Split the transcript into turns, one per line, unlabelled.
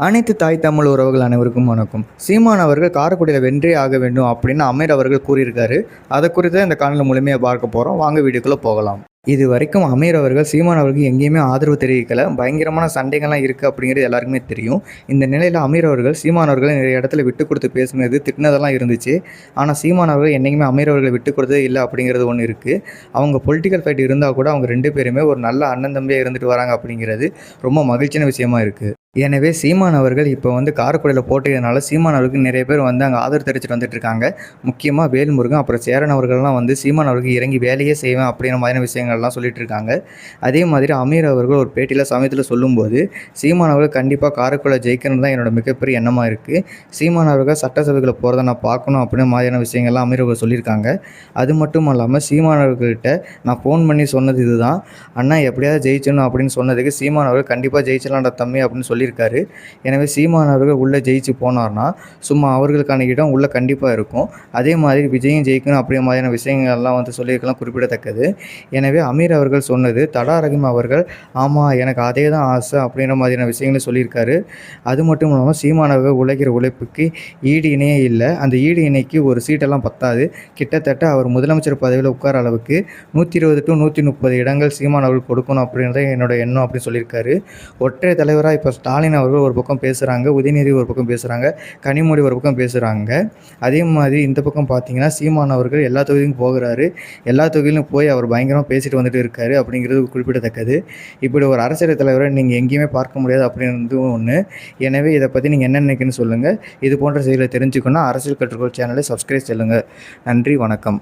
அனைத்து தாய் தமிழ் உறவுகள் அனைவருக்கும் வணக்கம். சீமான் அவர்கள் காரைக்குடியில் வென்றே ஆக வேண்டும் அப்படின்னு அமீர் அவர்கள் கூறியிருக்காரு. அதை குறித்து இந்த காணொலி முழுமையாக பார்க்க போகிறோம். வாங்க வீடியோக்குள்ளே போகலாம். இது வரைக்கும் அமீர் அவர்கள் சீமான் அவர்களுக்கு எங்கேயுமே ஆதரவு தெரிவிக்கலை. பயங்கரமான சண்டைகள்லாம் இருக்குது அப்படிங்கிறது எல்லாருக்குமே தெரியும். இந்த நிலையில் அமீர் அவர்கள் சீமான் அவர்களை நிறைய இடத்துல விட்டு கொடுத்து பேசுனது, திட்டினதெல்லாம் இருந்துச்சு. ஆனால் சீமான் அவர்கள் என்றைக்குமே அமீர் அவர்களை விட்டு கொடுத்ததே இல்லை அப்படிங்கிறது ஒன்று இருக்குது. அவங்க பொலிட்டிக்கல் ஃபைட் இருந்தால் கூட அவங்க ரெண்டு பேருமே ஒரு நல்ல அண்ணன் தம்பியாக இருந்துட்டு வராங்க அப்படிங்கிறது ரொம்ப மகிழ்ச்சியான விஷயமா இருக்குது. எனவே சீமான் அவர்கள் இப்போ காரைக்குடியில் போட்டியதுனால சீமான் அவர்களுக்கு நிறைய பேர் அங்கே ஆதரவு தெரிவிச்சுட்டு வந்துட்டு இருக்காங்க. முக்கியமாக வேல்முருகன் அப்புறம் சேரன் அவர்கள்லாம் சீமான் அவர்களுக்கு இறங்கி வேலையே செய்வேன் அப்படிங்கிற மாதிரியான விஷயங்கள்லாம் சொல்லிட்டு இருக்காங்க. அதே மாதிரி அமீர் அவர்கள் ஒரு பேட்டியில் சமயத்தில் சொல்லும்போது சீமான் அவர்கள் கண்டிப்பாக காரைக்குடியில் ஜெயிக்கணும் தான் என்னோட மிகப்பெரிய எண்ணமாக இருக்குது. சீமான் அவர்கள் சட்டசபைகளை போகிறத நான் பார்க்கணும் அப்படின்னு மாதிரியான விஷயங்கள்லாம் அமீர் அவர்கள் சொல்லியிருக்காங்க. அது மட்டும் இல்லாமல் சீமான் அவர்கள்கிட்ட நான் ஃபோன் பண்ணி சொன்னது இதுதான், அண்ணா எப்படியாவது ஜெயிச்சணும் அப்படின்னு சொன்னதுக்கு சீமான் அவர்கள் கண்டிப்பாக ஜெயிச்சலான்ற தம்பி அப்படின்னு சொல்லியிருக்காரு. எனவே சீமான் அவர்கள் உள்ளே ஜெயிச்சு போனார்னா சும்மா அவர்களுக்கான இடம் உள்ளே கண்டிப்பாக இருக்கும். அதே மாதிரி விஜயும் ஜெயிக்கணும் அப்படிங்கிற மாதிரியான விஷயங்கள்லாம் சொல்லியிருக்கலாம், குறிப்பிடத்தக்கது. எனவே அமீர் அவர்கள் சொன்னது தடா ரஹீம் அவர்கள் ஆமாம் எனக்கு அதே தான் ஆசை அப்படிங்கிற மாதிரியான விஷயங்களும் சொல்லியிருக்காரு. அது மட்டும் இல்லாமல் சீமான் அவர்கள் உழைக்கிற உழைப்புக்கு ஈடு இணையே இல்லை. அந்த ஈடு இணைக்கு ஒரு சீட்டெல்லாம் பத்தாது. கிட்டத்தட்ட அவர் முதலமைச்சர் பதவியில் உட்கார அளவுக்கு 120 to 130 இடங்கள் சீமான் அவர்கள் கொடுக்கணும் அப்படின்றத என்னோட எண்ணம் அப்படின்னு சொல்லியிருக்காரு. ஒற்றை தலைவராக இப்போ ஸ்டாலின் அவர்கள் ஒரு பக்கம் பேசுகிறாங்க, உதயநிதி ஒரு பக்கம் பேசுகிறாங்க, கனிமொழி ஒரு பக்கம் பேசுகிறாங்க. அதே மாதிரி இந்த பக்கம் பார்த்தீங்கன்னா சீமான் அவர்கள் எல்லா தொகுதியும் போகிறாரு. எல்லா தொகுதியிலும் போய் அவர் பயங்கரமாக பேசிட்டு வந்துட்டு இருக்காரு அப்படிங்கிறது குறிப்பிடத்தக்கது. இப்படி ஒரு அரசியல் தலைவரை நீங்கள் எங்கேயுமே பார்க்க முடியாது அப்படின்றது ஒன்று. எனவே இதை பற்றி நீங்கள் என்ன நினைக்கிறீங்கன்னு சொல்லுங்கள். இது போன்ற செய்திகளை தெரிஞ்சுக்கணும்னா அரசியல் கற்றுக்கொள் சேனலை சப்ஸ்கிரைப் செய்யுங்கள். நன்றி, வணக்கம்.